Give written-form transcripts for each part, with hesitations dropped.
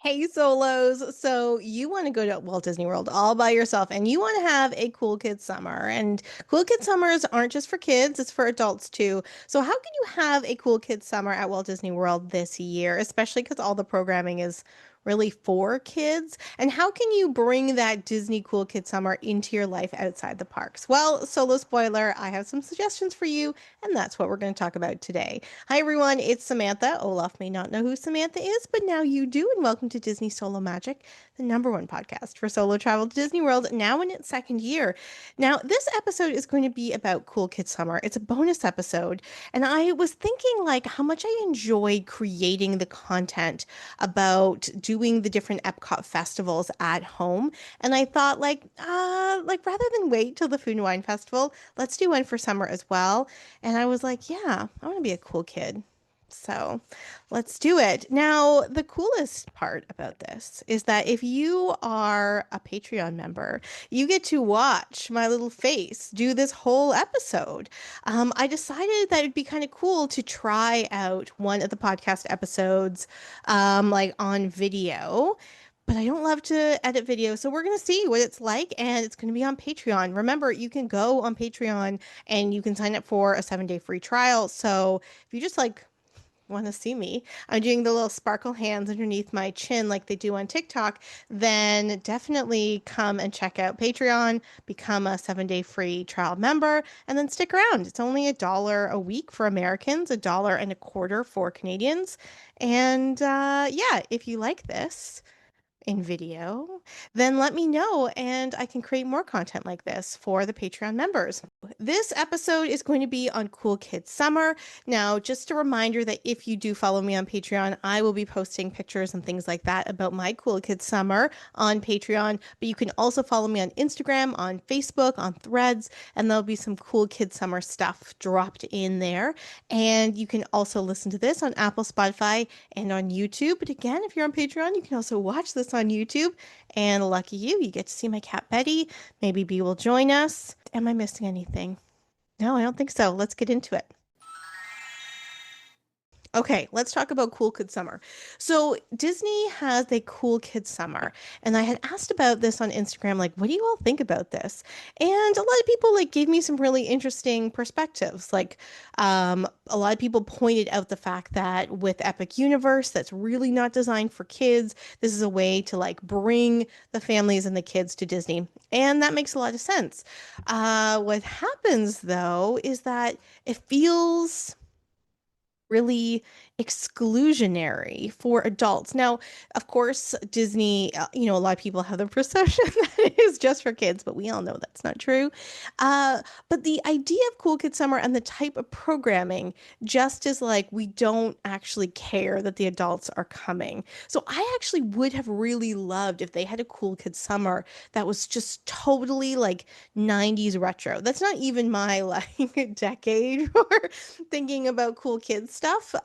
Hey solos, so you want to go to Walt Disney World all by yourself and you want to have a cool kid summer. And cool kid summers aren't just for kids, it's for adults too. So how can you have a cool kid summer at Walt Disney World this year, especially because all the programming is really for kids? And how can you bring that Disney cool kid summer into your life outside the parks? Well, solo spoiler, I have some suggestions for you, and that's what we're going to talk about today. Hi everyone, it's Samantha. Olaf may not know who Samantha is, but now you do, and welcome to Disney Solo Magic, the number one podcast for solo travel to Disney World, now in its second year. Now, this episode is going to be about Cool Kid Summer. It's a bonus episode, and I was thinking like how much I enjoyed creating the content about doing the different Epcot festivals at home. And I thought like rather than wait till the Food and Wine Festival, let's do one for summer as well. And I was like, yeah, I want to be a cool kid. So let's do it. Now, the coolest part about this is that if you are a Patreon member, you get to watch my little face do this whole episode. I decided that it'd be kind of cool to try out one of the podcast episodes, like on video. But I don't love to edit video, so we're going to see what it's like, and it's going to be on Patreon. Remember, you can go on Patreon and you can sign up for a 7-day free trial. So if you just like want to see me, I'm doing the little sparkle hands underneath my chin like they do on TikTok, then definitely come and check out Patreon, become a 7-day free trial member, and then stick around. It's only $1 a week for Americans, $1.25 for Canadians. And yeah, if you like this in video, then let me know and I can create more content like this for the Patreon members. This episode is going to be on Cool Kids Summer. Now, just a reminder that if you do follow me on Patreon, I will be posting pictures and things like that about my Cool Kids Summer on Patreon, but you can also follow me on Instagram, on Facebook, on Threads, and there'll be some Cool Kids Summer stuff dropped in there. And you can also listen to this on Apple, Spotify, and on YouTube. But again, if you're on Patreon, you can also watch this on YouTube. And lucky you, you get to see my cat Betty. Maybe Bee will join us. Am I missing anything? No, I don't think so. Let's get into it. Okay, let's talk about Cool Kid Summer. So Disney has a Cool Kid Summer, and I had asked about this on Instagram, like, what do you all think about this? And a lot of people like gave me some really interesting perspectives. Like, a lot of people pointed out the fact that with Epic Universe, that's really not designed for kids. This is a way to like bring the families and the kids to Disney, and that makes a lot of sense. What happens though is that it feels really exclusionary for adults. Now, of course, Disney, a lot of people have the perception that it is just for kids, but we all know that's not true. But the idea of Cool Kid Summer and the type of programming just is like we don't actually care that the adults are coming. So I actually would have really loved if they had a Cool Kid Summer that was just totally like 90s retro. That's not even my like decade for thinking about cool kids stuff.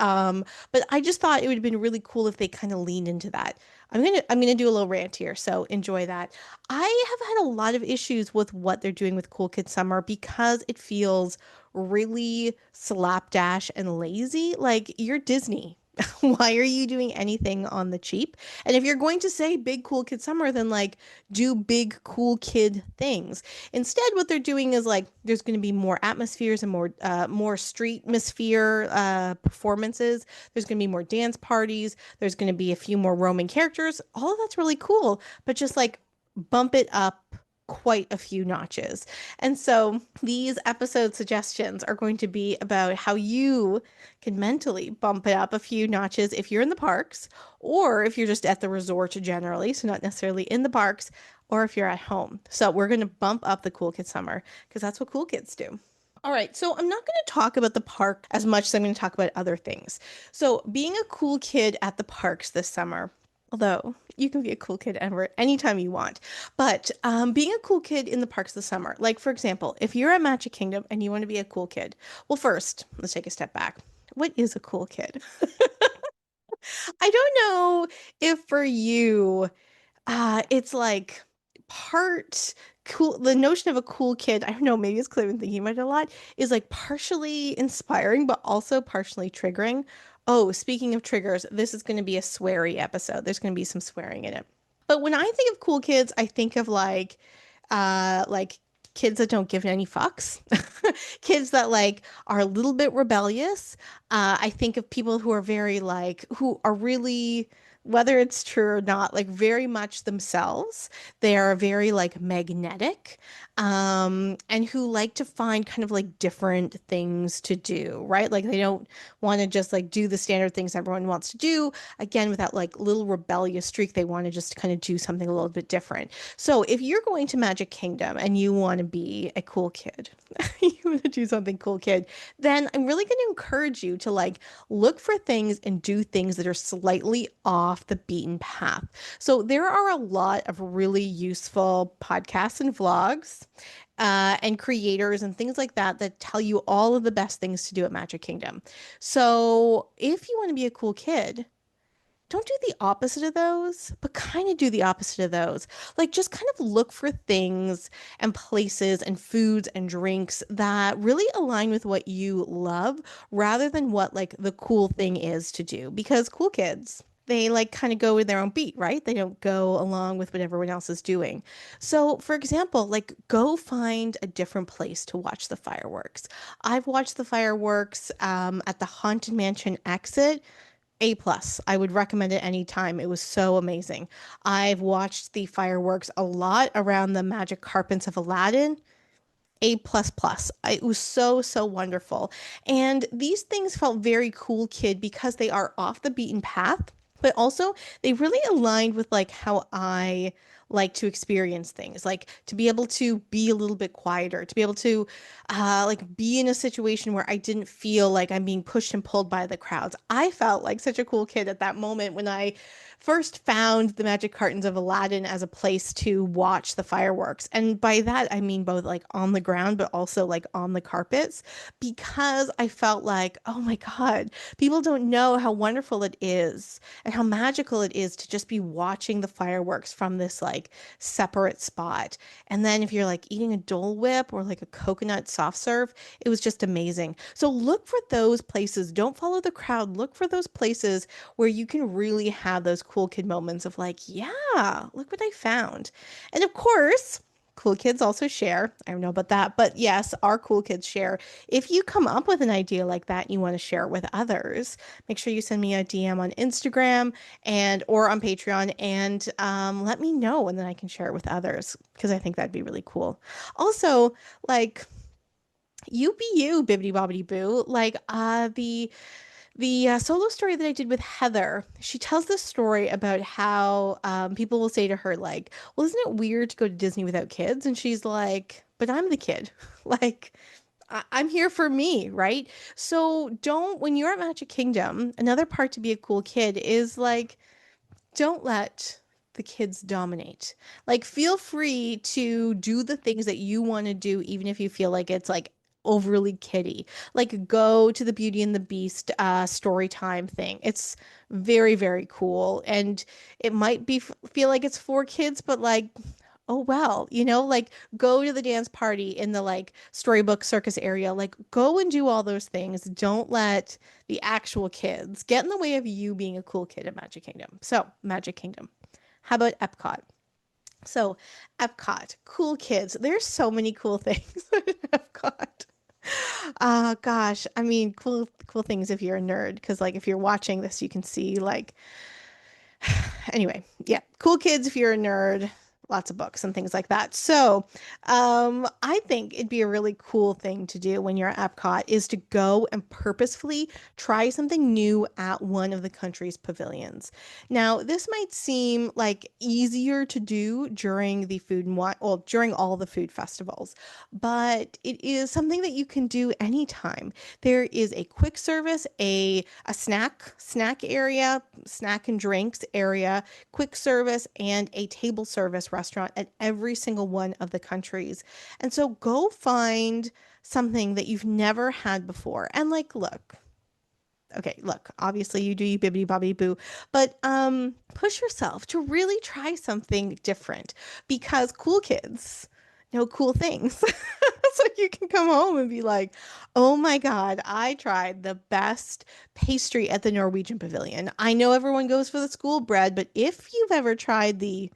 But I just thought it would have been really cool if they kind of leaned into that. I'm gonna do a little rant here, so enjoy that. I have had a lot of issues with what they're doing with Cool Kids Summer because it feels really slapdash and lazy. Like you're Disney. Why are you doing anything on the cheap? And if you're going to say big cool kid summer, then like do big cool kid things. Instead, what they're doing is like there's going to be more atmospheres and more street atmosphere performances. There's going to be more dance parties. There's going to be a few more roaming characters. All of that's really cool, but just like bump it up quite a few notches. And so these episode suggestions are going to be about how you can mentally bump it up a few notches if you're in the parks or if you're just at the resort generally, so not necessarily in the parks, or if you're at home. So we're going to bump up the Cool Kid Summer because that's what cool kids do. All right, so I'm not going to talk about the park as much as I'm going to talk about other things. So, being a cool kid at the parks this summer, although you can be a cool kid ever anytime you want, but being a cool kid in the parks this summer, like for example, if you're at Magic Kingdom and you want to be a cool kid, well, first, let's take a step back. What is a cool kid? I don't know if for you, it's like part cool. The notion of a cool kid, I don't know, maybe it's because I've been thinking about it a lot, is like partially inspiring, but also partially triggering. Oh, speaking of triggers, this is going to be a sweary episode. There's going to be some swearing in it. But when I think of cool kids, I think of like kids that don't give any fucks. Kids that like are a little bit rebellious. I think of people who are very like who are really, whether it's true or not, like very much themselves. They are very like magnetic, and who like to find kind of like different things to do, right? Like they don't want to just like do the standard things everyone wants to do. Again, with that like little rebellious streak, they want to just kind of do something a little bit different. So if you're going to Magic Kingdom and you want to be a cool kid, you want to do something cool kid, then I'm really going to encourage you to like look for things and do things that are slightly off the beaten path. So there are a lot of really useful podcasts and vlogs, and creators and things like that that tell you all of the best things to do at Magic Kingdom. So if you want to be a cool kid, don't do the opposite of those, but kind of do the opposite of those. Like, just kind of look for things and places and foods and drinks that really align with what you love rather than what, like, the cool thing is to do. Because cool kids, they like kind of go with their own beat, right? They don't go along with what everyone else is doing. So, for example, like go find a different place to watch the fireworks. I've watched the fireworks at the Haunted Mansion exit. A plus. I would recommend it anytime. It was so amazing. I've watched the fireworks a lot around the magic carpets of Aladdin. A plus plus. It was so, so wonderful. And these things felt very cool, kid, because they are off the beaten path, but also they really aligned with like how I like to experience things, like to be able to be a little bit quieter, to be able to like be in a situation where I didn't feel like I'm being pushed and pulled by the crowds. I felt like such a cool kid at that moment when I first found the Magic Cartons of Aladdin as a place to watch the fireworks. And by that, I mean both like on the ground, but also like on the carpets, because I felt like, oh my God, people don't know how wonderful it is and how magical it is to just be watching the fireworks from this like separate spot. And then if you're like eating a Dole Whip or like a coconut soft serve, it was just amazing. So look for those places. Don't follow the crowd. Look for those places where you can really have those cool kid moments of like, yeah, look what I found. And of course, cool kids also share. I don't know about that, but yes, our cool kids share. If you come up with an idea like that and you want to share it with others, make sure you send me a DM on Instagram and or on Patreon and let me know, and then I can share it with others because I think that'd be really cool. Also, like you be you, bibbity bobbity boo. Like the solo story that I did with Heather, she tells this story about how people will say to her, like, well, isn't it weird to go to Disney without kids? And she's like, but I'm the kid. Like, I'm here for me, right? So don't, when you're at Magic Kingdom, another part to be a cool kid is like, don't let the kids dominate. Like, feel free to do the things that you want to do, even if you feel like it's like overly kiddie. Like, go to the Beauty and the Beast story time thing. It's very, very cool. And it might be feel like it's for kids, but like, oh well, like go to the dance party in the like storybook circus area. Like, go and do all those things. Don't let the actual kids get in the way of you being a cool kid at Magic Kingdom. So, Magic Kingdom. How about Epcot? So, Epcot, cool kids. There's so many cool things at Epcot. Gosh, I mean, cool things if you're a nerd, because like if you're watching this, you can see like anyway, yeah, cool kids if you're a nerd, lots of books and things like that. So, I think it'd be a really cool thing to do when you're at Epcot is to go and purposefully try something new at one of the country's pavilions. Now, this might seem like easier to do during the food and wine, well, during all the food festivals, but it is something that you can do anytime. There is a quick service, a snack area, snack and drinks area, quick service, and a table service restaurant at every single one of the countries. And so go find something that you've never had before. And like, look, okay, look, obviously you do you bibbity bobbity boo, but push yourself to really try something different because cool kids, know cool things. So you can come home and be like, oh my God, I tried the best pastry at the Norwegian Pavilion. I know everyone goes for the school bread, but if you've ever tried the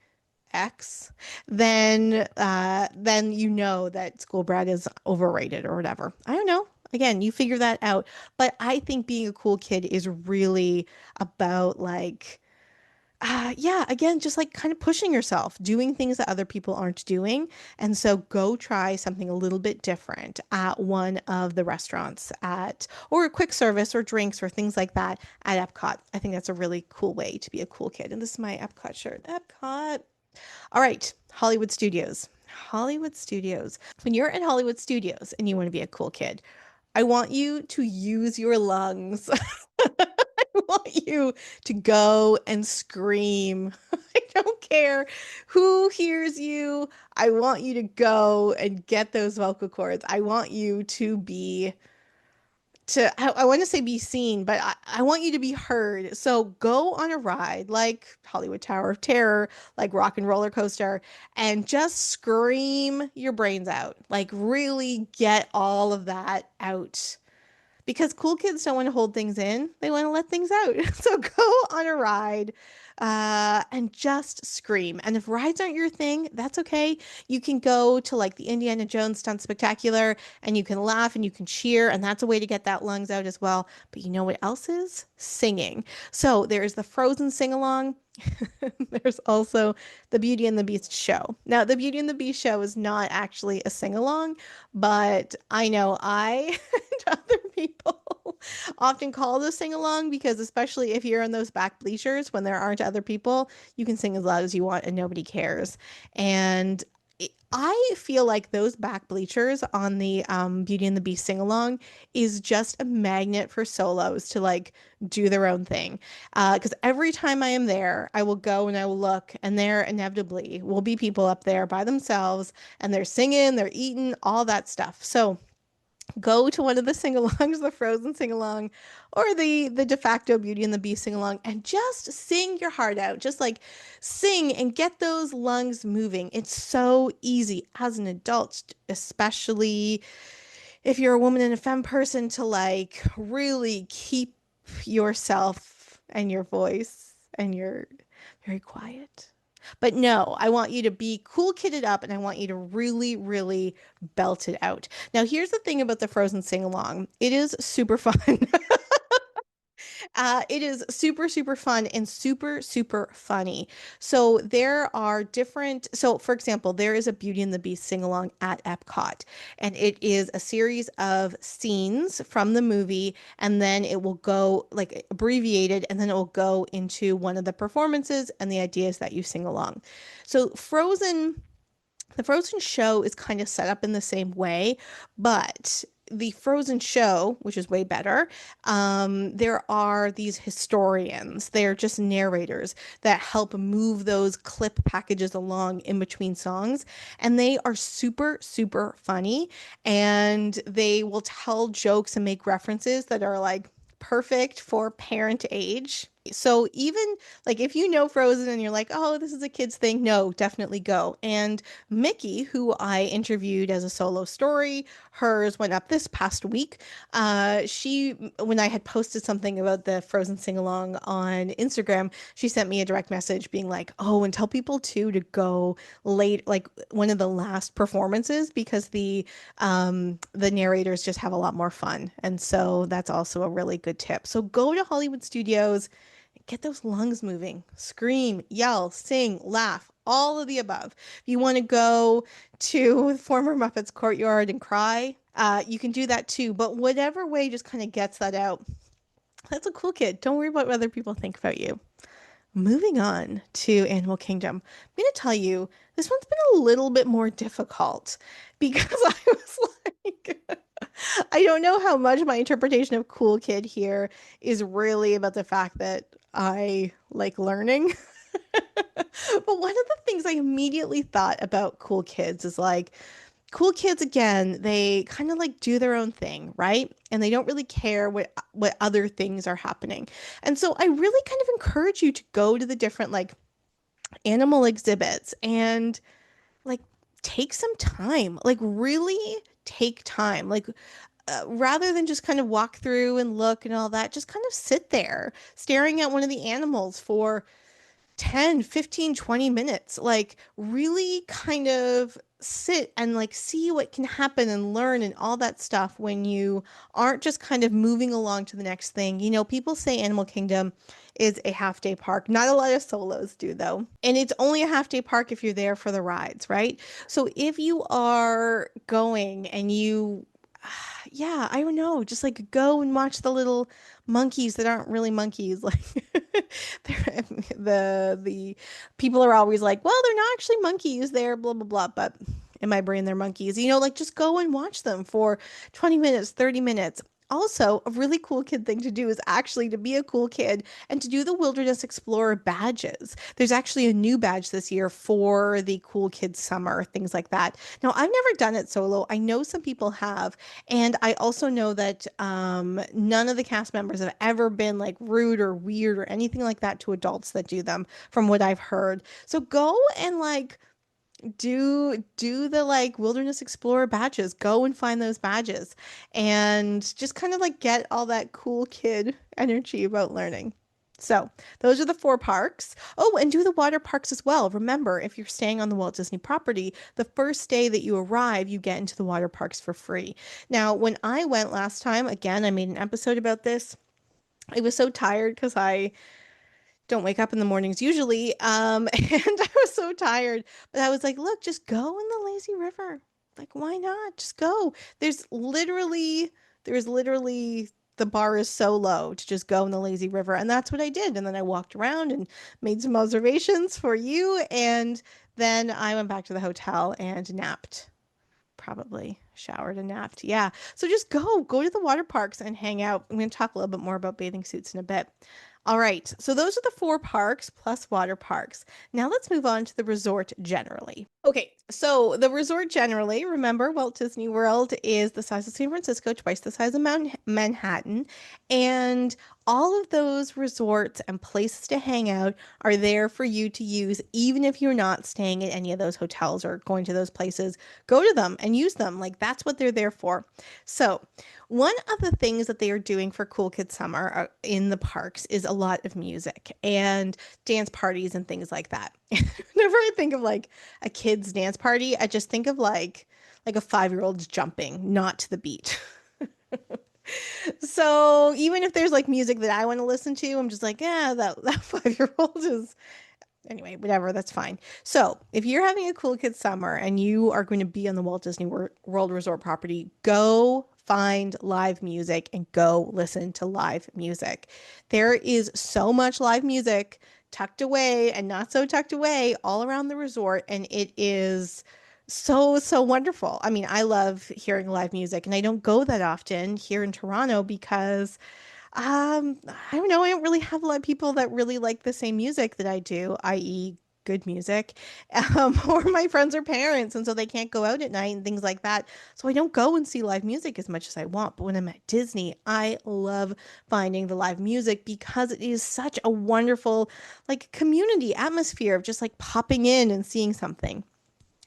X, then you know that school bread is overrated or whatever. I don't know. Again, you figure that out. But I think being a cool kid is really about like yeah, again, just like kind of pushing yourself, doing things that other people aren't doing. And so go try something a little bit different at one of the restaurants at, or a quick service or drinks or things like that at Epcot. I think that's a really cool way to be a cool kid. And this is my Epcot shirt. Epcot. All right, Hollywood Studios. Hollywood Studios. When you're at Hollywood Studios and you want to be a cool kid, I want you to use your lungs. I want you to go and scream. I don't care who hears you. I want you to go and get those vocal cords. I want you to be I want to say be seen, but I want you to be heard. So go on a ride like Hollywood Tower of Terror, like Rock and Roller Coaster, and just scream your brains out. Like really get all of that out because cool kids don't want to hold things in. They want to let things out. So go on a ride and just scream. And if rides aren't your thing, that's okay. You can go to like the Indiana Jones Stunt Spectacular and you can laugh and you can cheer. And that's a way to get that lungs out as well. But you know what else is? Singing. So there's the Frozen sing along. There's also the Beauty and the Beast show. Now, the Beauty and the Beast show is not actually a sing along, but I know I and other people often call it a sing along because, especially if you're in those back bleachers when there aren't other people, you can sing as loud as you want and nobody cares. And I feel like those back bleachers on the Beauty and the Beast sing along is just a magnet for solos to like do their own thing. Because every time I am there, I will go and I will look, and there inevitably will be people up there by themselves, and they're singing, they're eating, all that stuff. So go to one of the sing-alongs, the Frozen sing-along, or the de facto Beauty and the Beast sing-along, and just sing your heart out. Just like sing and get those lungs moving. It's so easy as an adult, especially if you're a woman and a femme person, to like really keep yourself and your voice and your very quiet. But no, I want you to be cool kidded up and I want you to really, really belt it out. Now, here's the thing about the Frozen sing along, it is super fun. It is super, super fun and super, super funny. So there are different. So, for example, there is a Beauty and the Beast sing along at Epcot, and it is a series of scenes from the movie, and then it will go like abbreviated, and then it will go into one of the performances and the ideas that you sing along. So, the Frozen show is kind of set up in the same way, but the Frozen show, which is way better, there are these historians. They're just narrators that help move those clip packages along in between songs. And they are super, super funny. And they will tell jokes and make references that are like perfect for parent age. So even like if you know Frozen and you're like, oh, this is a kid's thing, no, definitely go. And Mickey, who I interviewed as a solo story, hers went up this past week. She, when I had posted something about the Frozen sing along on Instagram, she sent me a direct message being like, oh, and tell people too to go late, like one of the last performances because the narrators just have a lot more fun. And so that's also a really good tip. So go to Hollywood Studios. Get those lungs moving. Scream, yell, sing, laugh, all of the above. If you want to go to former Muppets Courtyard and cry, you can do that too. But whatever way just kind of gets that out. That's a cool kid. Don't worry about what other people think about you. Moving on to Animal Kingdom. I'm going to tell you, this one's been a little bit more difficult because I was like, I don't know how much my interpretation of cool kid here is really about the fact that I like learning. But one of the things I immediately thought about cool kids is like, cool kids again, they kind of like do their own thing, right? And they don't really care what other things are happening. And so I really kind of encourage you to go to the different like animal exhibits and like take some time, like really take time. Like rather than just kind of walk through and look and all that, just kind of sit there staring at one of the animals for 10, 15, 20 minutes. Like really kind of sit and like see what can happen and learn and all that stuff when you aren't just kind of moving along to the next thing. You know, people say Animal Kingdom is a half day park. Not a lot of solos do though. And it's only a half day park if you're there for the rides, right? So if you are going and you yeah, I don't know. Just like go and watch the little monkeys that aren't really monkeys. Like the people are always like, well, they're not actually monkeys. They're blah blah blah. But in my brain, they're monkeys. You know, like just go and watch them for 20 minutes, 30 minutes. Also, a really cool kid thing to do is actually to be a cool kid and to do the Wilderness Explorer badges. There's actually a new badge this year for the Cool Kids Summer, things like that. Now, I've never done it solo. I know some people have, and I also know that none of the cast members have ever been like rude or weird or anything like that to adults that do them, from what I've heard. So go and like do the like Wilderness Explorer badges. Go and find those badges and just kind of like get all that cool kid energy about learning. So, those are the four parks. Oh, and do the water parks as well. Remember, if you're staying on the Walt Disney property, the first day that you arrive, you get into the water parks for free. Now, when I went last time, again, I made an episode about this. I was so tired because I don't wake up in the mornings usually. And I was so tired, but I was like, look, just go in the lazy river. Like, why not? Just go. There's literally the bar is so low to just go in the lazy river. And that's what I did. And then I walked around and made some observations for you. And then I went back to the hotel and napped. Probably showered and napped. Yeah. So just go to the water parks and hang out. I'm going to talk a little bit more about bathing suits in a bit. All right. So those are the four parks plus water parks. Now let's move on to the resort generally. Okay. So the resort generally, remember, Walt Disney World is the size of San Francisco, twice the size of Manhattan. And all of those resorts and places to hang out are there for you to use, even if you're not staying at any of those hotels or going to those places. Go to them and use them. Like that's what they're there for. So, one of the things that they are doing for Cool Kids Summer in the parks is a lot of music and dance parties and things like that. Whenever I think of like a kid's dance party, I just think of like a 5-year-old jumping, not to the beat. So even if there's like music that I want to listen to, I'm just like, yeah, that 5-year-old is anyway, whatever, that's fine. So, if you're having a cool kid summer and you are going to be on the Walt Disney World Resort property, go find live music and go listen to live music. There is so much live music tucked away and not so tucked away all around the resort, and it is so wonderful. I mean, I love hearing live music, and I don't go that often here in Toronto because I don't know. I don't really have a lot of people that really like the same music that I do, i.e., good music, or my friends are parents, and so they can't go out at night and things like that. So I don't go and see live music as much as I want. But when I'm at Disney, I love finding the live music because it is such a wonderful, like, community atmosphere of just like popping in and seeing something.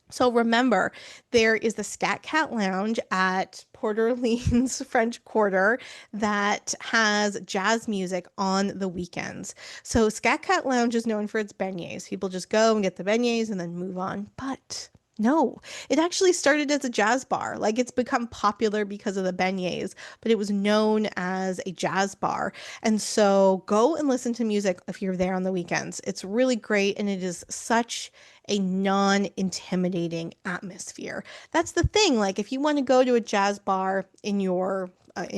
So remember, there is the Scat Cat Lounge at Port Orleans French Quarter that has jazz music on the weekends. So Scat Cat Lounge is known for its beignets. People just go and get the beignets and then move on. But no, it actually started as a jazz bar. Like it's become popular because of the beignets, but it was known as a jazz bar. And so go and listen to music if you're there on the weekends. It's really great and it is such a non-intimidating atmosphere. That's the thing. Like if you want to go to a jazz bar in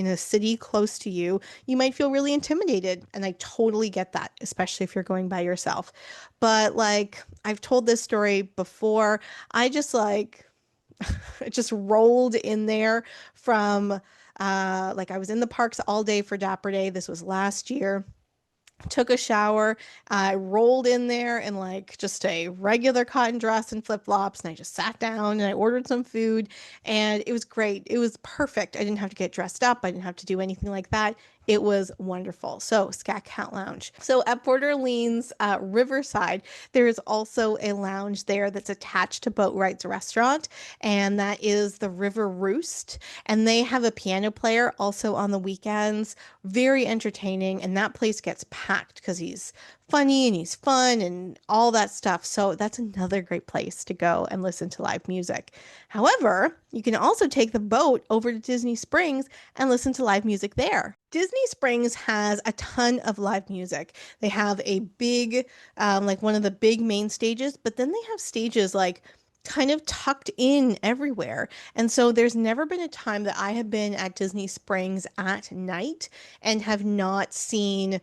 a city close to you, you might feel really intimidated. And I totally get that, especially if you're going by yourself. But like I've told this story before, I just like just rolled in there from like I was in the parks all day for Dapper Day. This was last year. Took a shower. I rolled in there in like just a regular cotton dress and flip-flops, and I just sat down and I ordered some food, and it was great. It was perfect. I didn't have to get dressed up. I didn't have to do anything like that. It was wonderful. So, Scat Cat Lounge. So, at Port Orleans Riverside, there is also a lounge there that's attached to Boatwright's restaurant, and that is the River Roost. And they have a piano player also on the weekends. Very entertaining, and that place gets packed because he's funny and he's fun and all that stuff. So, that's another great place to go and listen to live music. However, you can also take the boat over to Disney Springs and listen to live music there. Disney Springs has a ton of live music. They have a big, like one of the big main stages, but then they have stages like kind of tucked in everywhere. And so there's never been a time that I have been at Disney Springs at night and have not seen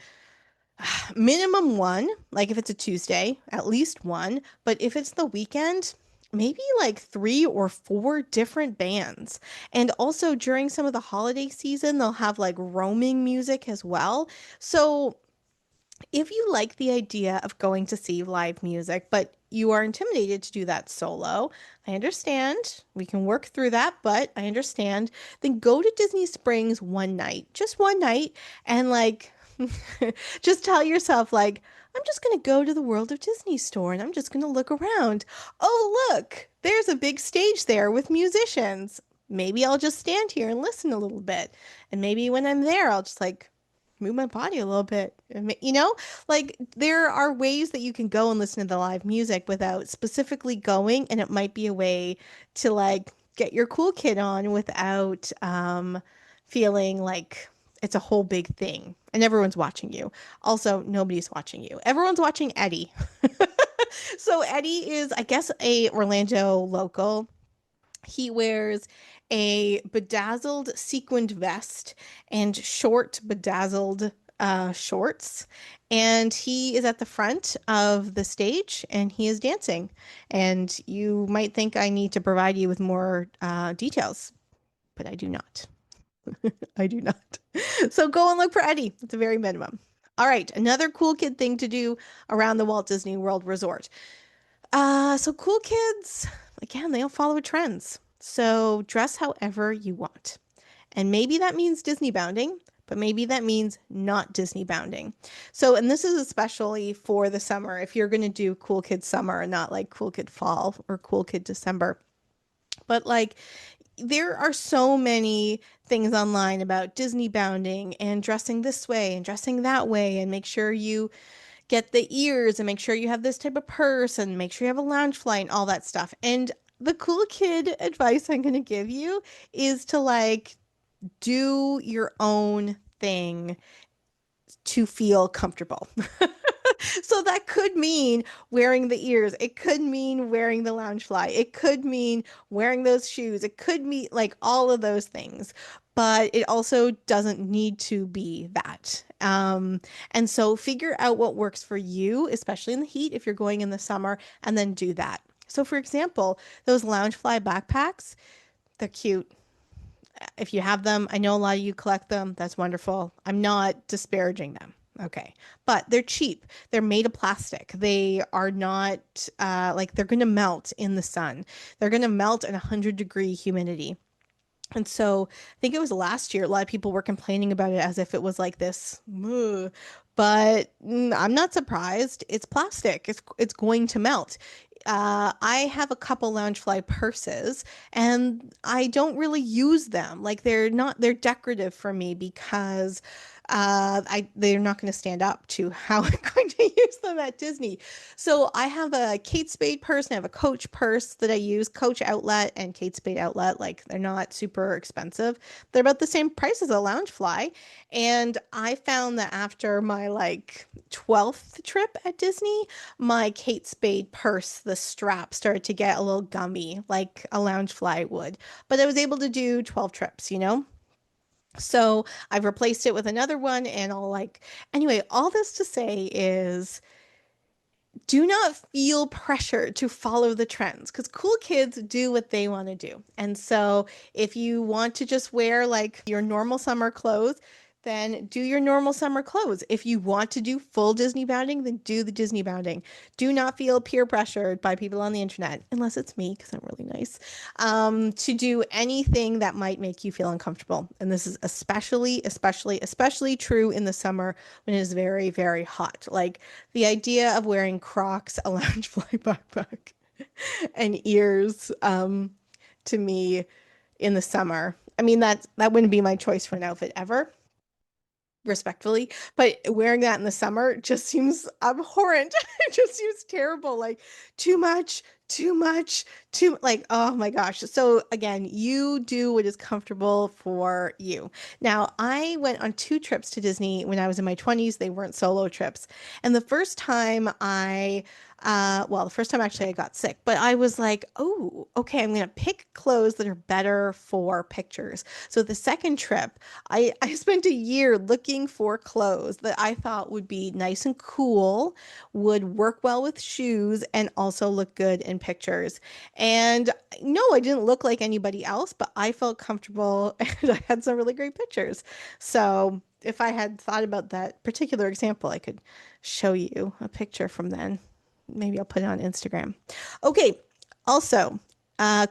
minimum one, like if it's a Tuesday, at least one. But if it's the weekend, maybe like three or four different bands. And also during some of the holiday season, they'll have like roaming music as well. So if you like the idea of going to see live music, but you are intimidated to do that solo, I understand. We can work through that, but I understand. Then go to Disney Springs one night, just one night, and like just tell yourself, like, I'm just going to go to the World of Disney store and I'm just going to look around. Oh, look, there's a big stage there with musicians. Maybe I'll just stand here and listen a little bit. And maybe when I'm there, I'll just like move my body a little bit. You know, like there are ways that you can go and listen to the live music without specifically going. And it might be a way to like get your cool kid on without feeling like it's a whole big thing and everyone's watching you. Also, nobody's watching you. Everyone's watching Eddie. So Eddie is, I guess, a Orlando local. He wears a bedazzled sequined vest and short bedazzled shorts. And he is at the front of the stage and he is dancing. And you might think I need to provide you with more details, but I do not. I do not. So go and look for Eddie. It's a very minimum. All right, another cool kid thing to do around the Walt Disney World Resort. So cool kids, again, they don't follow trends. So dress however you want. And maybe that means Disney bounding, but maybe that means not Disney bounding. So, and this is especially for the summer, if you're going to do Cool Kid Summer and not like Cool Kid Fall or Cool Kid December. But like there are so many things online about Disney bounding and dressing this way and dressing that way, and make sure you get the ears and make sure you have this type of purse and make sure you have a lounge flight and all that stuff. And the cool kid advice I'm going to give you is to like do your own thing to feel comfortable. So that could mean wearing the ears. It could mean wearing the lounge fly. It could mean wearing those shoes. It could mean like all of those things. But it also doesn't need to be that. And so figure out what works for you, especially in the heat if you're going in the summer, and then do that. So, for example, those Loungefly backpacks, they're cute. If you have them, I know a lot of you collect them. That's wonderful. I'm not disparaging them. Okay. But they're cheap. They're made of plastic. They are not like they're going to melt in the sun. They're going to melt at 100-degree humidity. And so I think it was last year, a lot of people were complaining about it as if it was like this. But I'm not surprised. It's plastic. It's going to melt. I have a couple Loungefly purses and I don't really use them. Like they're decorative for me because they're not going to stand up to how I'm going to use them at Disney. So I have a Kate Spade purse and I have a Coach purse that I use, Coach Outlet and Kate Spade Outlet. Like they're not super expensive. They're about the same price as a Loungefly. And I found that after my like 12th trip at Disney, my Kate Spade purse, the strap started to get a little gummy like a Loungefly would. But I was able to do 12 trips, you know? So I've replaced it with another one and I'll like, anyway, all this to say is do not feel pressure to follow the trends because cool kids do what they want to do. And so if you want to just wear like your normal summer clothes, then do your normal summer clothes. If you want to do full Disney bounding, then do the Disney bounding. Do not feel peer pressured by people on the internet, unless it's me, because I'm really nice, to do anything that might make you feel uncomfortable. And this is especially true in the summer when it is very, very hot. Like the idea of wearing Crocs, a Loungefly backpack, and ears, to me in the summer. I mean, that wouldn't be my choice for an outfit ever, respectfully, but wearing that in the summer just seems abhorrent. It just seems terrible. Like too much, too much, too like, oh my gosh. So again, you do what is comfortable for you. Now, I went on two trips to Disney when I was in my 20s. They weren't solo trips. And the first time well, the first time actually I got sick, but I was like, oh, okay, I'm gonna pick clothes that are better for pictures. So the second trip, I spent a year looking for clothes that I thought would be nice and cool, would work well with shoes, and also look good in pictures. And no, I didn't look like anybody else, but I felt comfortable and I had some really great pictures. So if I had thought about that particular example, I could show you a picture from then. Maybe I'll put it on Instagram. Okay. Also,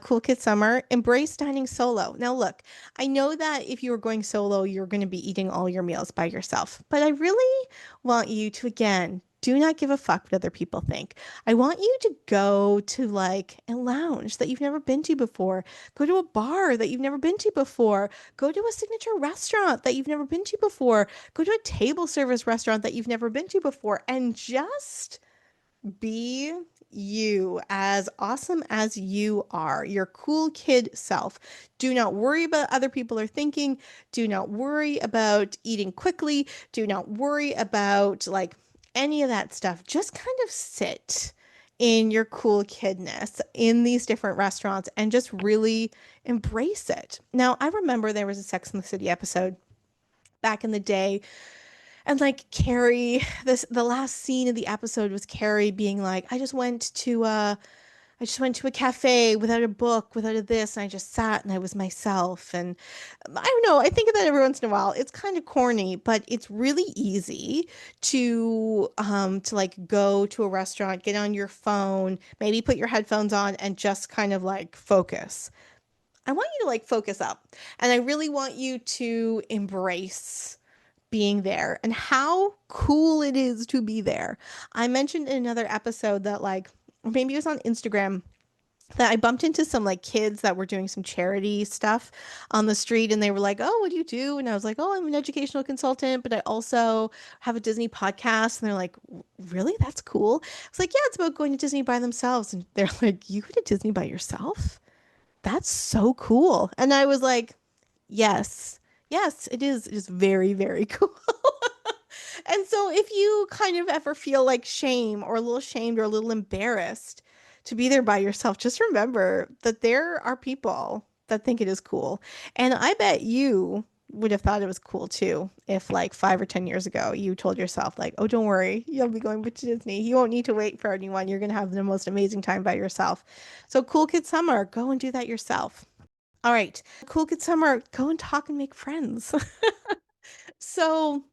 Cool Kid Summer, embrace dining solo. Now, look, I know that if you were going solo, you're going to be eating all your meals by yourself, but I really want you to, again, do not give a fuck what other people think. I want you to go to like a lounge that you've never been to before. Go to a bar that you've never been to before. Go to a signature restaurant that you've never been to before. Go to a table service restaurant that you've never been to before and just be you, as awesome as you are, your cool kid self. Do not worry about other people are thinking. Do not worry about eating quickly. Do not worry about like any of that stuff. Just kind of sit in your cool kidness in these different restaurants and just really embrace it. Now, I remember there was a Sex and the City episode back in the day, and like Carrie, the last scene of the episode was Carrie being like, I just went to a cafe without a book, without a this, and I just sat and I was myself. And I don't know, I think of that every once in a while. It's kind of corny, but it's really easy to like go to a restaurant, get on your phone, maybe put your headphones on and just kind of like focus. I want you to like focus up. And I really want you to embrace being there and how cool it is to be there. I mentioned in another episode that like, or maybe it was on Instagram, that I bumped into some like kids that were doing some charity stuff on the street and they were like, "Oh, what do you do?" And I was like, "Oh, I'm an educational consultant, but I also have a Disney podcast." And they're like, "Really? That's cool." I was like, "Yeah, it's about going to Disney by themselves." And they're like, "You go to Disney by yourself? That's so cool." And I was like, "Yes. Yes, it is. It is very, very cool." And so if you kind of ever feel like shame or a little shamed or a little embarrassed to be there by yourself, just remember that there are people that think it is cool. And I bet you would have thought it was cool too if like 5 or 10 years ago you told yourself like, oh, don't worry, you'll be going to Disney. You won't need to wait for anyone. You're going to have the most amazing time by yourself. So Cool Kid Summer, go and do that yourself. All right. Cool Kid Summer, go and talk and make friends. So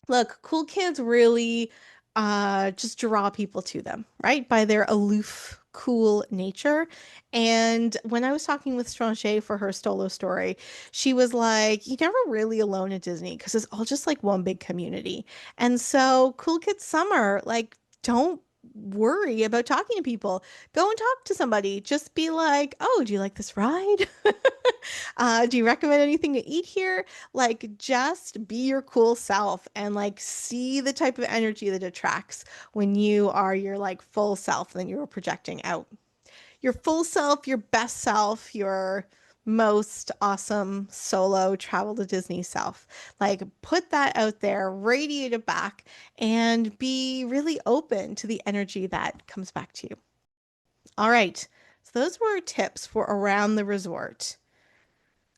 look, cool kids really just draw people to them, right? By their aloof, cool nature. And when I was talking with Strange for her Stolo story, she was like, "You never really alone at Disney because it's all just like one big community." And so, Cool Kids Summer, like, don't worry about talking to people. Go and talk to somebody. Just be like, "Oh, do you like this ride? Do you recommend anything to eat here?" Like, just be your cool self and like see the type of energy that attracts when you are your like full self and you're projecting out. Your full self, your best self, your most awesome solo travel to Disney self. Like, put that out there, radiate it back, and be really open to the energy that comes back to you. All right. So, those were tips for around the resort.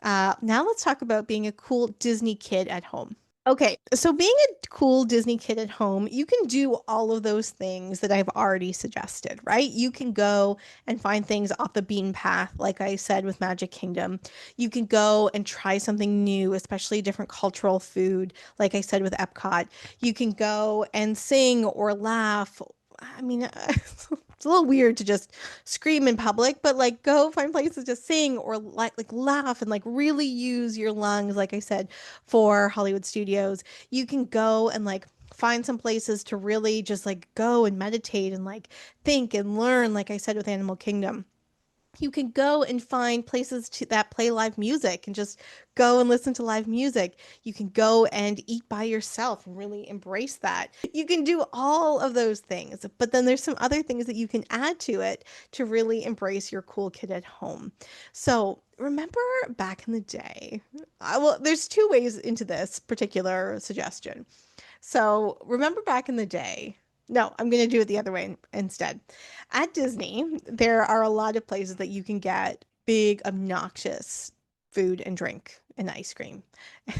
Now let's talk about being a cool Disney kid at home. Okay, so being a cool Disney kid at home, you can do all of those things that I've already suggested, right? You can go and find things off the beaten path, like I said with Magic Kingdom. You can go and try something new, especially different cultural food, like I said with Epcot. You can go and sing or laugh. I mean, it's a little weird to just scream in public, but like go find places to sing or like laugh and like really use your lungs, like I said for Hollywood Studios. You can go and like find some places to really just like go and meditate and like think and learn, like I said with Animal Kingdom. You can go and find places that play live music and just go and listen to live music. You can go and eat by yourself and really embrace that. You can do all of those things, but then there's some other things that you can add to it to really embrace your cool kid at home. So remember back in the day, well, there's two ways into this particular suggestion. So remember back in the day. No, I'm going to do it the other way instead. At Disney, there are a lot of places that you can get big, obnoxious food and drink and ice cream.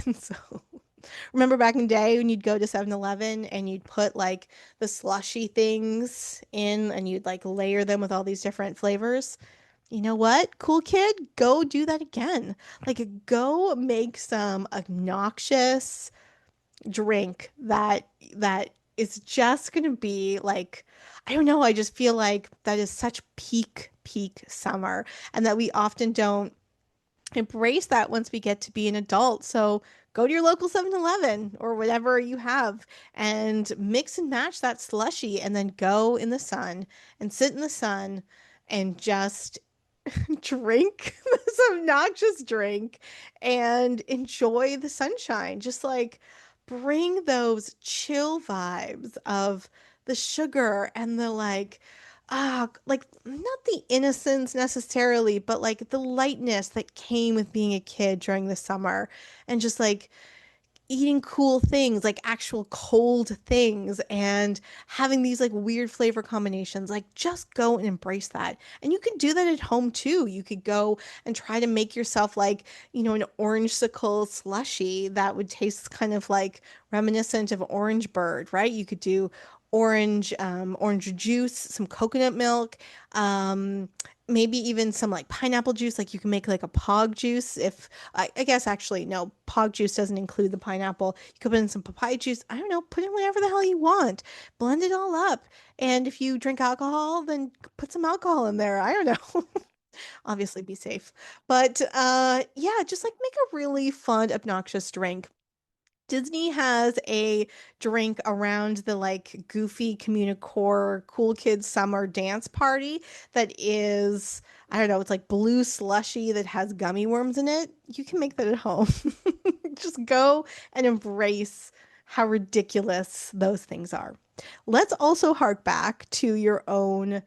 And so remember back in the day when you'd go to 7-Eleven and you'd put like the slushy things in and you'd like layer them with all these different flavors? You know what? Cool kid, go do that again. Like go make some obnoxious drink that is just going to be like I don't know, I just feel like that is such peak summer and that we often don't embrace that once we get to be an adult. So go to your local 7-Eleven or whatever you have and mix and match that slushy and then go in the sun and sit in the sun and just drink this obnoxious drink and enjoy the sunshine. Just like bring those chill vibes of the sugar and the like not the innocence necessarily, but like the lightness that came with being a kid during the summer and just like eating cool things, like actual cold things, and having these like weird flavor combinations. Like, just go and embrace that. And you can do that at home too. You could go and try to make yourself like, an orangesicle slushy that would taste kind of like reminiscent of Orange Bird, right? You could do orange juice, some coconut milk, um, maybe even some like pineapple juice. Like you can make like a pog juice if I guess actually no, pog juice doesn't include the pineapple. You could put in some papaya juice. I don't know, put in whatever the hell you want. Blend it all up. And if you drink alcohol, then put some alcohol in there. I don't know. Obviously be safe. But yeah, just like make a really fun, obnoxious drink. Disney has a drink around the like goofy Communicore Cool Kids Summer Dance Party that is, I don't know, it's like blue slushy that has gummy worms in it. You can make that at home. Just go and embrace how ridiculous those things are. Let's also hark back to your own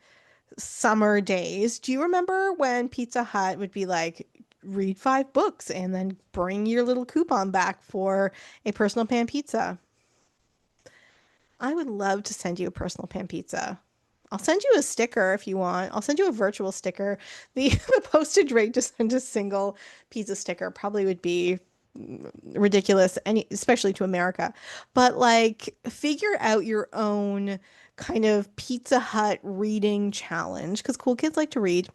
summer days. Do you remember when Pizza Hut would be like, read 5 books and then bring your little coupon back for a personal pan pizza? I would love to send you a personal pan pizza. I'll send you a sticker if you want. I'll send you a virtual sticker. The postage rate to send a single pizza sticker probably would be ridiculous, especially to America. But like, figure out your own kind of Pizza Hut reading challenge because cool kids like to read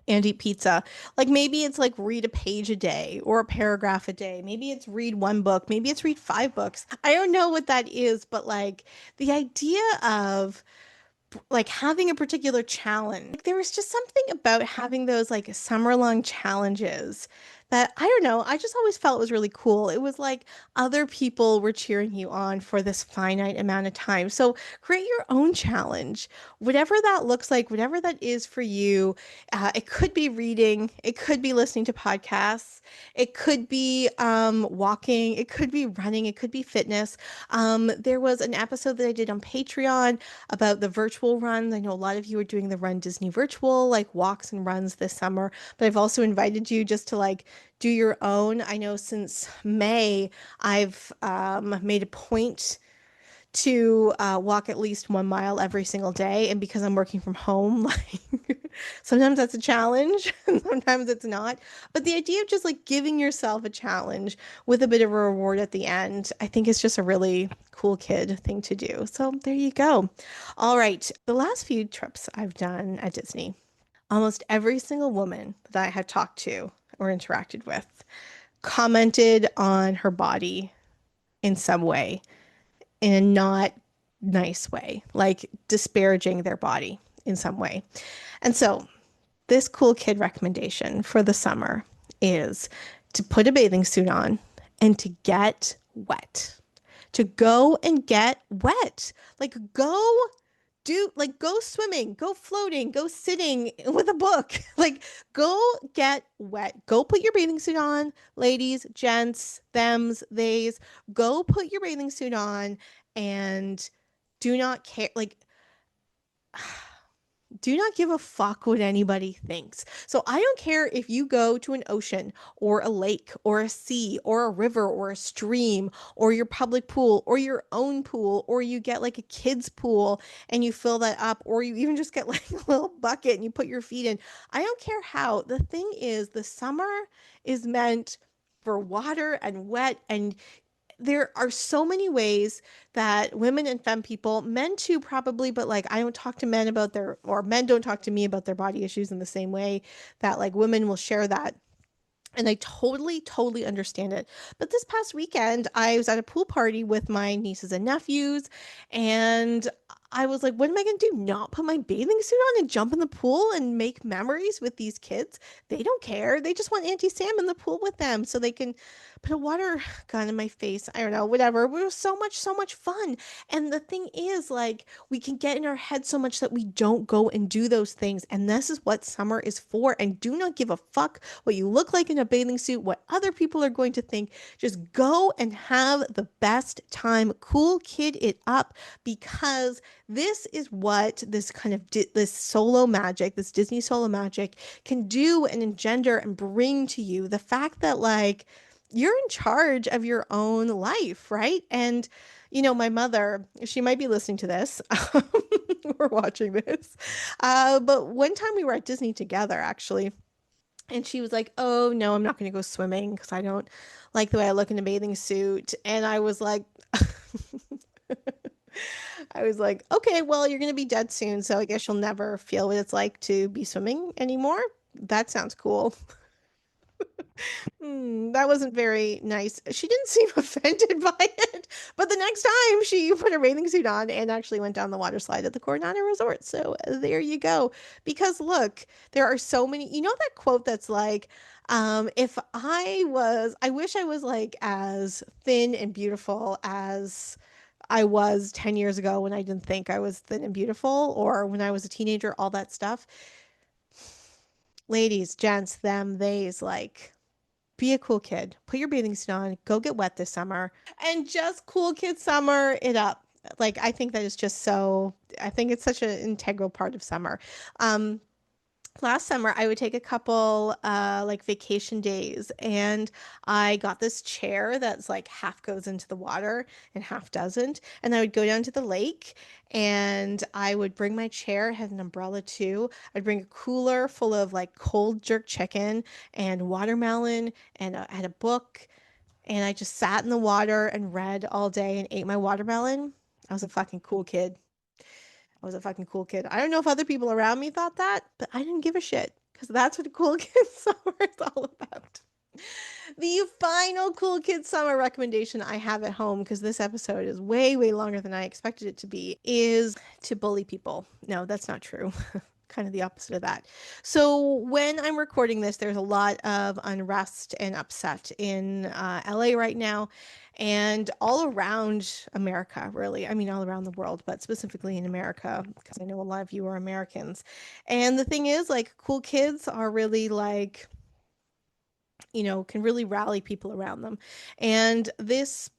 and eat pizza. Like maybe it's like read a page a day or a paragraph a day. Maybe it's read 1 book. Maybe it's read 5 books. I don't know what that is, but like the idea of like having a particular challenge. Like, there was just something about having those like summer long challenges that I don't know, I just always felt was really cool. It was like other people were cheering you on for this finite amount of time. So create your own challenge, whatever that looks like, whatever that is for you. It could be reading, it could be listening to podcasts, it could be walking, it could be running, it could be fitness. There was an episode that I did on Patreon about the virtual runs. I know a lot of you are doing the Run Disney virtual, like walks and runs this summer, but I've also invited you just to like do your own. I know since May, I've made a point to walk at least 1 mile every single day. And because I'm working from home, like Sometimes that's a challenge, and sometimes it's not. But the idea of just like giving yourself a challenge with a bit of a reward at the end, I think is just a really cool kid thing to do. So there you go. All right. The last few trips I've done at Disney, almost every single woman that I had talked to or interacted with commented on her body in some way, in a not nice way, like disparaging their body in some way. And so, this cool kid recommendation for the summer is to put a bathing suit on and to get wet. To go and get wet. Like, go swimming, go floating, go sitting with a book. Like, go get wet. Go put your bathing suit on, ladies, gents, thems, theys. Go put your bathing suit on and do not care. Like, do not give a fuck what anybody thinks. So I don't care if you go to an ocean or a lake or a sea or a river or a stream or your public pool or your own pool, or you get like a kid's pool and you fill that up, or you even just get like a little bucket and you put your feet in. I don't care how. The thing is, the summer is meant for water and wet, and there are so many ways that women and femme people, men too probably, but like I don't talk to men about their, or men don't talk to me about their body issues in the same way that like women will share that. And I totally, totally understand it. But this past weekend, I was at a pool party with my nieces and nephews, and I was like, what am I going to do? Not put my bathing suit on and jump in the pool and make memories with these kids? They don't care. They just want Auntie Sam in the pool with them so they can put a water gun in my face. I don't know, whatever. It was so much fun. And the thing is, like, we can get in our head so much that we don't go and do those things. And this is what summer is for. And do not give a fuck what you look like in a bathing suit, what other people are going to think. Just go and have the best time. Cool kid it up, because this is what this kind of this solo magic, this Disney solo magic can do and engender and bring to you. The fact that like you're in charge of your own life, right? And my mother, she might be listening to this or watching this. But one time we were at Disney together, actually, and she was like, "Oh, no, I'm not going to go swimming because I don't like the way I look in a bathing suit." And I was like, "Okay, well, you're going to be dead soon, so I guess you'll never feel what it's like to be swimming anymore." That sounds cool. That wasn't very nice. She didn't seem offended by it, but the next time she put her bathing suit on and actually went down the water slide at the Coronado Resort. So there you go. Because look, there are so many, that quote that's like, if I wish I was like as thin and beautiful as I was 10 years ago when I didn't think I was thin and beautiful, or when I was a teenager, all that stuff. Ladies, gents, them, theys, like, be a cool kid. Put your bathing suit on. Go get wet this summer and just cool kid summer it up. Like, I think that is just I think it's such an integral part of summer. Um, Last summer I would take a couple like vacation days, and I got this chair that's like half goes into the water and half doesn't, and I would go down to the lake and I would bring my chair, had an umbrella too. I'd bring a cooler full of like cold jerk chicken and watermelon, and I had a book, and I just sat in the water and read all day and ate my watermelon. I was a fucking cool kid. I was a fucking cool kid. I don't know if other people around me thought that, but I didn't give a shit, because that's what a cool kid summer is all about. The final cool kid summer recommendation I have at home, because this episode is way, way longer than I expected it to be, is to bully people. No, that's not true. Kind of the opposite of that. So when I'm recording this, there's a lot of unrest and upset in LA right now, and all around America, really. I mean, all around the world, but specifically in America, because I know a lot of you are Americans. And the thing is, like, cool kids are really like, can really rally people around them. And this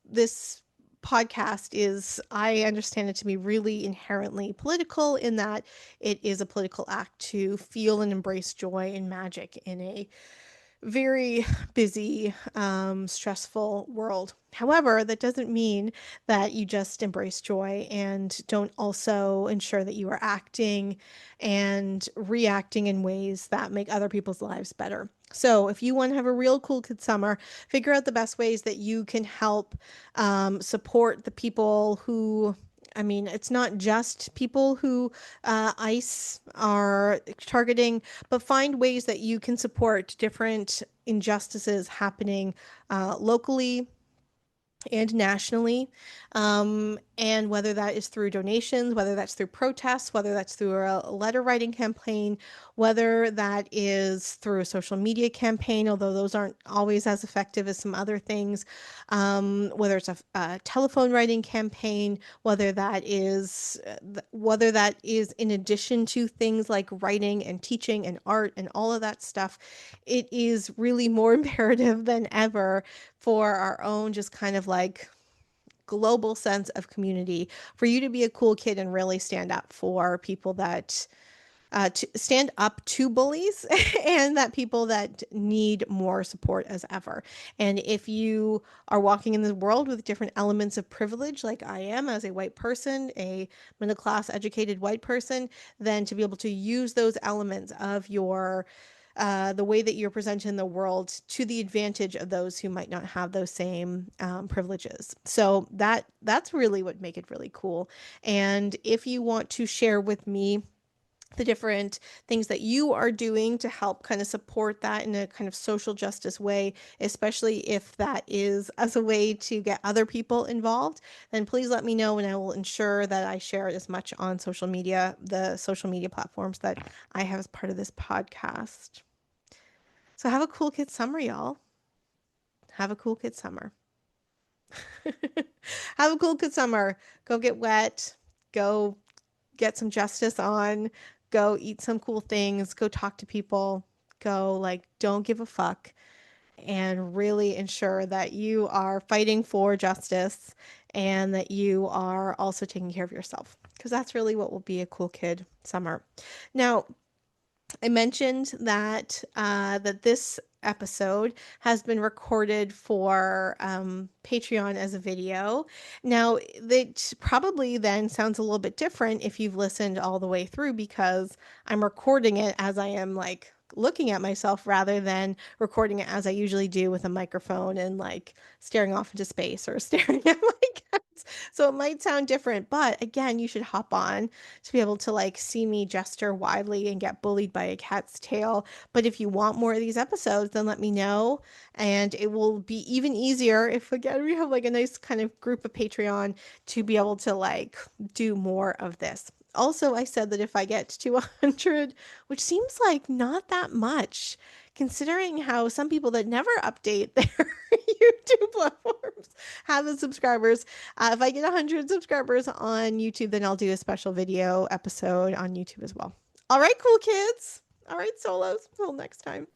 podcast is, I understand it to be really inherently political, in that it is a political act to feel and embrace joy and magic in a very busy, stressful world. However, that doesn't mean that you just embrace joy and don't also ensure that you are acting and reacting in ways that make other people's lives better. So, if you want to have a real cool kid summer, figure out the best ways that you can help support the people who. I mean, it's not just people who ICE are targeting, but find ways that you can support different injustices happening locally and nationally. And whether that is through donations, whether that's through protests, whether that's through a letter writing campaign, whether that is through a social media campaign, although those aren't always as effective as some other things, whether it's a telephone writing campaign, whether that is in addition to things like writing and teaching and art and all of that stuff, it is really more imperative than ever for our own just kind of like global sense of community, for you to be a cool kid and really stand up for people that to stand up to bullies and that people that need more support as ever. And if you are walking in the world with different elements of privilege, like I am as a white person, a middle class educated white person, then to be able to use those elements of your the way that you're presented in the world to the advantage of those who might not have those same privileges. So that's really what make it really cool. And if you want to share with me the different things that you are doing to help kind of support that in a kind of social justice way, especially if that is as a way to get other people involved, then please let me know and I will ensure that I share it as much on social media, the social media platforms that I have as part of this podcast. So have a cool kid summer, y'all. Have a cool kid summer. Have a cool kid summer. Go get wet. Go get some justice on. Go eat some cool things. Go talk to people. Go, like, don't give a fuck. And really ensure that you are fighting for justice and that you are also taking care of yourself. Because that's really what will be a cool kid summer. Now, I mentioned that this episode has been recorded for Patreon as a video. Now, that probably then sounds a little bit different if you've listened all the way through, because I'm recording it as I am like looking at myself rather than recording it as I usually do with a microphone and like staring off into space or staring at my cats. So it might sound different, but again, you should hop on to be able to like see me gesture widely and get bullied by a cat's tail. But if you want more of these episodes, then let me know. And it will be even easier if, again, we have like a nice kind of group of Patreon to be able to like do more of this. Also, I said that if I get to 100, which seems like not that much, considering how some people that never update their YouTube platforms have the subscribers. If I get 100 subscribers on YouTube, then I'll do a special video episode on YouTube as well. All right, cool kids. All right, solos. Till next time.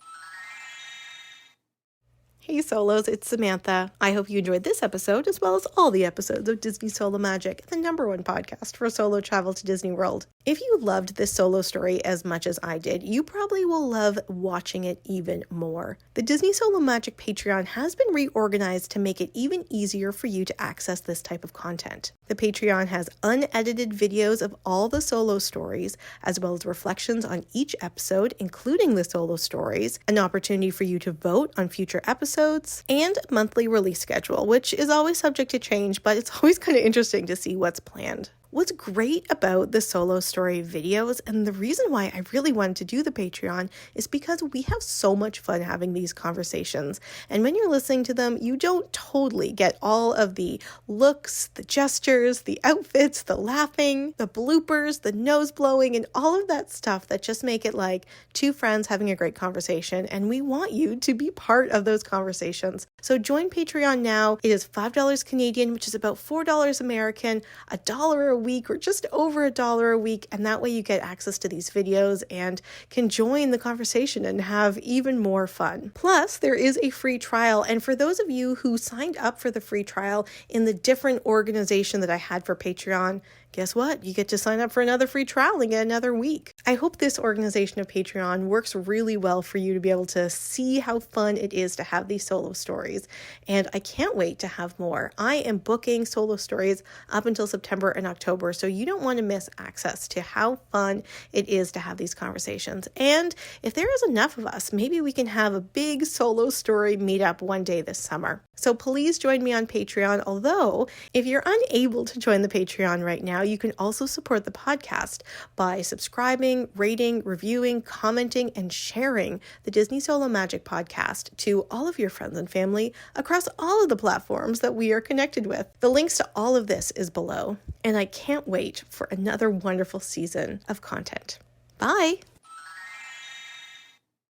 Hey solos, it's Samantha. I hope you enjoyed this episode as well as all the episodes of Disney Solo Magic, the #1 podcast for solo travel to Disney World. If you loved this solo story as much as I did, you probably will love watching it even more. The Disney Solo Magic Patreon has been reorganized to make it even easier for you to access this type of content. The Patreon has unedited videos of all the solo stories, as well as reflections on each episode, including the solo stories, an opportunity for you to vote on future episodes, and a monthly release schedule, which is always subject to change, but it's always kind of interesting to see what's planned. What's great about the solo story videos, and the reason why I really wanted to do the Patreon, is because we have so much fun having these conversations. And when you're listening to them, you don't totally get all of the looks, the gestures, the outfits, the laughing, the bloopers, the nose blowing, and all of that stuff that just make it like two friends having a great conversation. And we want you to be part of those conversations. So join Patreon now. It is $5 Canadian, which is about $4 American, $1 a week, or just over $1 a week, and that way you get access to these videos and can join the conversation and have even more fun. Plus, there is a free trial, and for those of you who signed up for the free trial in the different organization that I had for Patreon, guess what? You get to sign up for another free trial and get another week. I hope this organization of Patreon works really well for you to be able to see how fun it is to have these solo stories. And I can't wait to have more. I am booking solo stories up until September and October, so you don't want to miss access to how fun it is to have these conversations. And if there is enough of us, maybe we can have a big solo story meetup one day this summer. So please join me on Patreon, although if you're unable to join the Patreon right now, you can also support the podcast by subscribing, rating, reviewing, commenting, and sharing the Disney Solo Magic podcast to all of your friends and family across all of the platforms that we are connected with. The links to all of this is below, and I can't wait for another wonderful season of content. Bye!